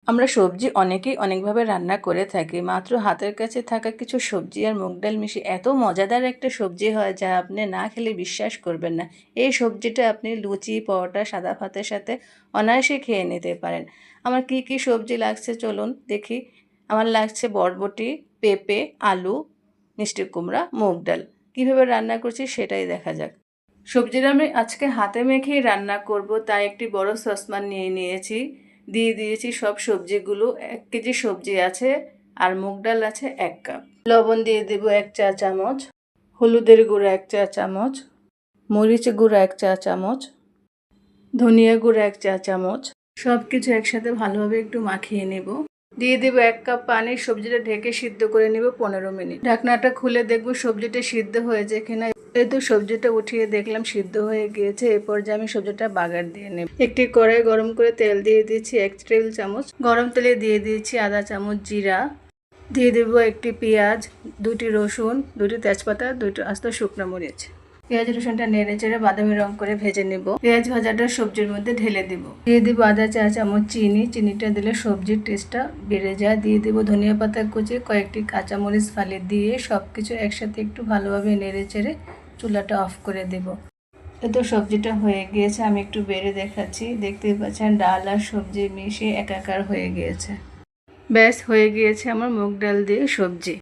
আমরা সবজি অনেকেই অনেকভাবে রান্না করে থাকি। মাত্র হাতের কাছে থাকা কিছু সবজি আর মুগ ডাল মিশিয়ে এত মজাদার একটা সবজি হয় যা আপনি না খেলে বিশ্বাস করবেন না। এই সবজিটা আপনি লুচি, পরোটা, সাদা ভাতের সাথে অনায়াসে খেয়ে নিতে পারেন। আমার কি কি সবজি লাগছে চলুন দেখি। আমার লাগছে বরবটি, পেঁপে, আলু, মিষ্টি কুমড়া, মুগ ডাল। কীভাবে রান্না করছি সেটাই দেখা যাক। সবজিটা আমি আজকে হাতে মেখেই রান্না করব, তাই একটি বড় সসপ্যান নিয়ে নিয়েছি। দিয়ে দিয়েছি সব সবজিগুলো। 1 কেজি সবজি আছে আর মুগ ডাল আছে 1 কাপ। লবণ দিয়ে দেব 1 চা চামচ, হলুদের গুঁড়া 1 চা চামচ, মরিচ গুঁড়া 1 চা চামচ, ধনিয়া গুঁড়া 1 চা চামচ। সব কিছু একসাথে ভালোভাবে একটু মাখিয়ে নেব। দিয়ে দেব 1 কাপ পানি। সবজিটা ঢেকে সিদ্ধ করে নেব 15 মিনিট। ঢাকনাটা খুলে দেখব সবজিটা সিদ্ধ হয়েছে কিনা। এই তো সবজিটা উঠিয়ে দেখলাম সিদ্ধ হয়ে গিয়েছে। এরপর যে আমি সবজিটা বাগার দিয়ে নেব। একটি কড়াই গরম করে তেল দিয়ে দিয়েছি 1 টেবিল চামচ। গরম তেলে দিয়ে দিয়েছি আধা চামচ জিরা, দিয়ে দেব একটি পেঁয়াজ, 2টি রসুন, 2টি তেজপাতা, 2টি আস্ত শুকনো মরিচ। পেঁয়াজ রসুনটা নেড়ে চেড়ে বাদামি রং করে ভেজে নেব। পেঁয়াজ ভাজাটা সবজির মধ্যে ঢেলে দেব। দিয়ে দেব আধা চা চামচ চিনি। চিনিটা দিলে সবজির টেস্টটা বেড়ে যায়। দিয়ে দেব ধনিয়া পাতা কুচি, কয়েকটি কাঁচামরিচ ফালি দিয়ে সবকিছু একসাথে একটু ভালোভাবে নেড়ে চেড়ে চুলাটা অফ করে দেব। তো সবজিটা হয়ে গিয়েছে, আমি একটু বেড়ে দেখাচ্ছি। দেখতেই পাচ্ছেন ডাল আর সবজি মিশিয়ে একাকার হয়ে গিয়েছে। ব্যাস হয়ে গিয়েছে আমার মুগ ডাল দিয়ে সবজি।